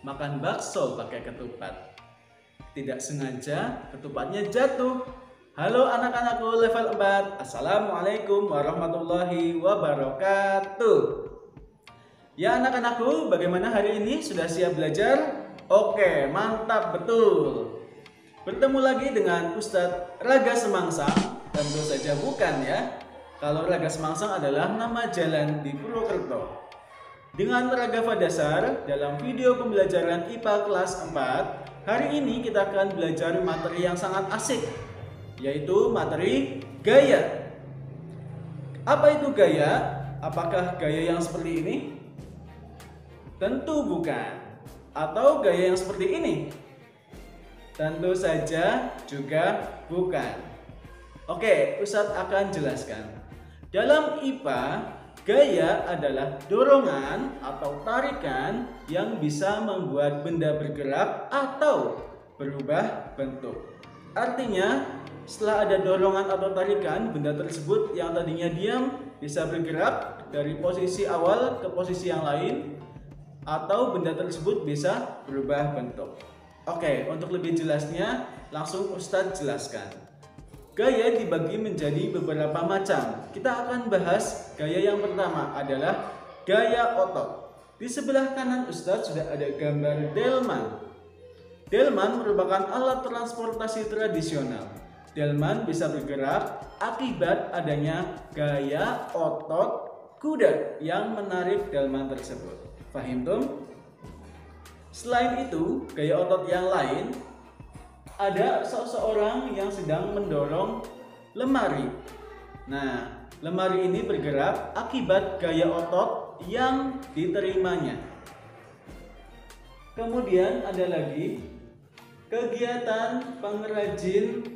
makan bakso pakai ketupat. Tidak sengaja ketupatnya jatuh. Halo anak-anakku level 4. Assalamualaikum warahmatullahi wabarakatuh. Ya anak-anakku, bagaimana hari ini? Sudah siap belajar? Oke, mantap betul. Bertemu lagi dengan Ustadz Raga Semangsang. Tentu saja bukan ya. Kalau Raga Semangsang adalah nama jalan di Purwokerto. Dengan Raga Fadasar, dalam video pembelajaran IPA kelas 4, hari ini kita akan belajar materi yang sangat asik, yaitu materi gaya. Apa itu gaya? Apakah gaya yang seperti ini? Tentu bukan. Atau gaya yang seperti ini? Tentu saja juga bukan. Oke, Ustadz akan jelaskan. Dalam IPA, gaya adalah dorongan atau tarikan yang bisa membuat benda bergerak atau berubah bentuk. Artinya, setelah ada dorongan atau tarikan, benda tersebut yang tadinya diam bisa bergerak dari posisi awal ke posisi yang lain, atau benda tersebut bisa berubah bentuk. Oke, untuk lebih jelasnya langsung Ustadz jelaskan. Gaya dibagi menjadi beberapa macam. Kita akan bahas gaya yang pertama adalah gaya otot. Di sebelah kanan Ustadz sudah ada gambar delman. Delman merupakan alat transportasi tradisional. Delman bisa bergerak akibat adanya gaya otot kuda yang menarik delman tersebut. Fahim tuh? Selain itu, gaya otot yang lain, ada seseorang yang sedang mendorong lemari. Nah, lemari ini bergerak akibat gaya otot yang diterimanya. Kemudian ada lagi kegiatan pengrajin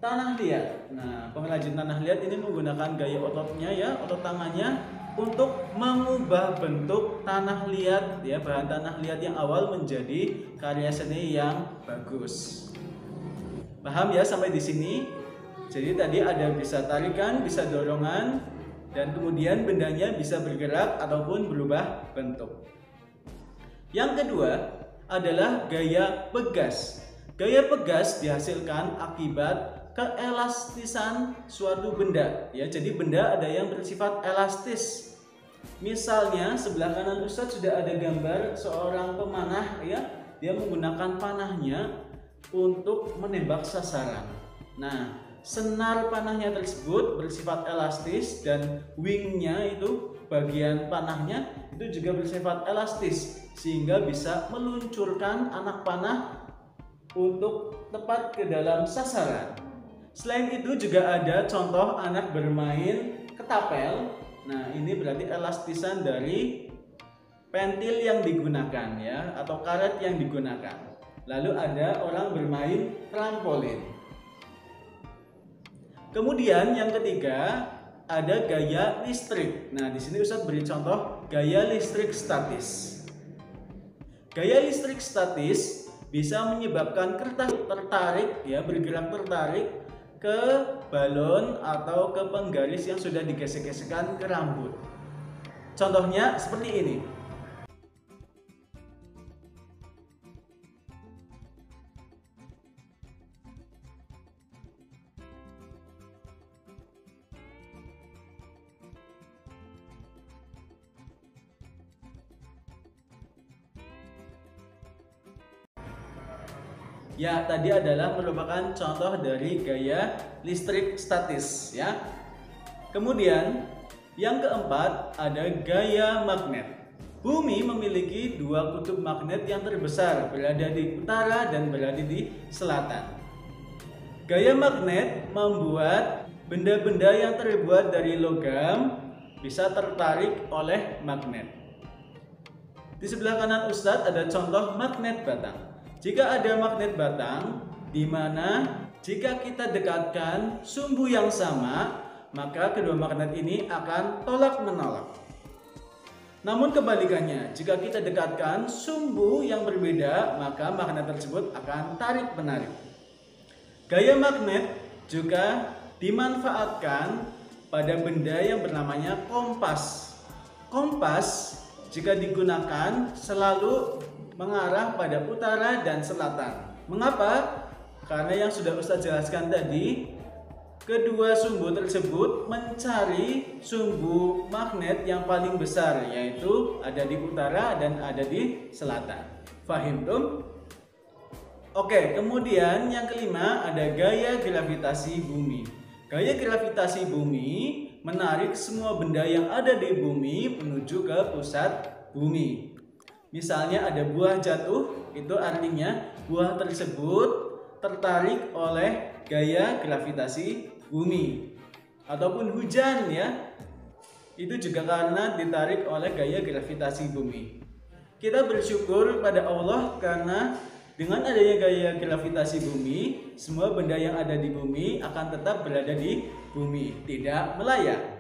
tanah liat. Nah, pengrajin tanah liat ini menggunakan gaya ototnya ya, otot tangannya untuk mengubah bentuk tanah liat ya, bahan tanah liat yang awal menjadi karya seni yang bagus. Paham ya sampai di sini? Jadi tadi ada bisa tarikan, bisa dorongan, dan kemudian bendanya bisa bergerak ataupun berubah bentuk. Yang kedua adalah gaya pegas. Gaya pegas dihasilkan akibat keelastisan suatu benda. Ya, jadi benda ada yang bersifat elastis. Misalnya sebelah kanan Ustadz sudah ada gambar seorang pemanah ya, dia menggunakan panahnya untuk menembak sasaran. Nah, senar panahnya tersebut bersifat elastis dan wingnya itu bagian panahnya itu juga bersifat elastis sehingga bisa meluncurkan anak panah untuk tepat ke dalam sasaran. Selain itu juga ada contoh anak bermain ketapel. Nah, ini berarti elastisan dari pentil yang digunakan ya, atau karet yang digunakan. Lalu ada orang bermain trampolin. Kemudian yang ketiga ada gaya listrik. Nah, di sini Ustadz beri contoh gaya listrik statis. Gaya listrik statis bisa menyebabkan kertas tertarik ya, bergerak tertarik ke balon atau ke penggaris yang sudah digesek-gesekkan ke rambut. Contohnya seperti ini. Ya, tadi adalah merupakan contoh dari gaya listrik statis ya. Kemudian yang keempat ada gaya magnet. Bumi memiliki dua kutub magnet yang terbesar, berada di utara dan berada di selatan. Gaya magnet membuat benda-benda yang terbuat dari logam bisa tertarik oleh magnet. Di sebelah kanan Ustadz ada contoh magnet batang. Jika ada magnet batang, di mana jika kita dekatkan sumbu yang sama, maka kedua magnet ini akan tolak-menolak. Namun kebalikannya, jika kita dekatkan sumbu yang berbeda, maka magnet tersebut akan tarik-menarik. Gaya magnet juga dimanfaatkan pada benda yang bernamanya kompas. Kompas jika digunakan selalu mengarah pada utara dan selatan. Mengapa? Karena yang sudah Ustadz jelaskan tadi, kedua sumbu tersebut mencari sumbu magnet yang paling besar, yaitu ada di utara dan ada di selatan. Fahim tuh? Oke, kemudian yang kelima ada gaya gravitasi bumi. Gaya gravitasi bumi menarik semua benda yang ada di bumi menuju ke pusat bumi. Misalnya ada buah jatuh, itu artinya buah tersebut tertarik oleh gaya gravitasi bumi. Ataupun hujan ya, itu juga karena ditarik oleh gaya gravitasi bumi. Kita bersyukur pada Allah karena dengan adanya gaya gravitasi bumi, semua benda yang ada di bumi akan tetap berada di bumi, tidak melayang.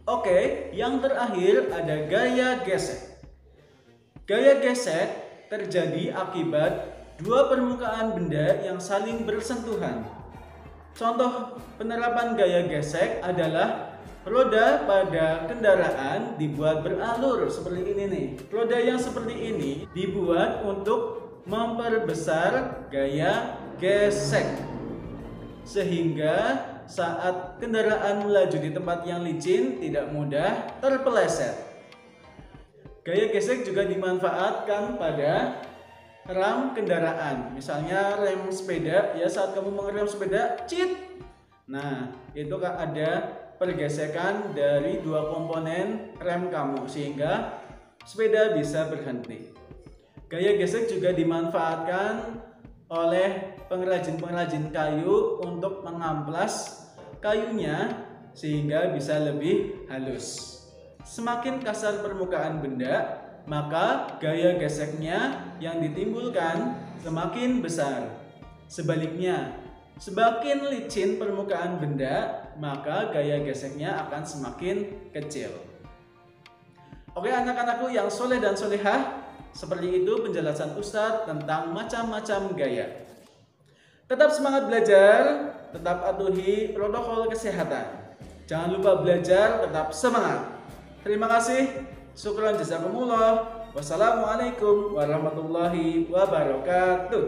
Oke, yang terakhir ada gaya gesek. Gaya gesek terjadi akibat dua permukaan benda yang saling bersentuhan. Contoh penerapan gaya gesek adalah roda pada kendaraan dibuat beralur seperti ini nih. Roda yang seperti ini dibuat untuk memperbesar gaya gesek, sehingga saat kendaraan melaju di tempat yang licin tidak mudah terpeleset. Gaya gesek juga dimanfaatkan pada rem kendaraan, misalnya rem sepeda ya, saat kamu mengerem sepeda, cit. Nah, itu kan ada pergesekan dari dua komponen rem kamu sehingga sepeda bisa berhenti. Gaya gesek juga dimanfaatkan oleh pengrajin-pengrajin kayu untuk mengamplas kayunya sehingga bisa lebih halus. Semakin kasar permukaan benda, maka gaya geseknya yang ditimbulkan semakin besar. Sebaliknya, semakin licin permukaan benda, maka gaya geseknya akan semakin kecil. Oke anak-anakku yang soleh dan solehah, seperti itu penjelasan Ustadz tentang macam-macam gaya. Tetap semangat belajar, tetap patuhi protokol kesehatan. Jangan lupa belajar, tetap semangat. Terima kasih. Syukran jazakumullah. Wassalamualaikum warahmatullahi wabarakatuh.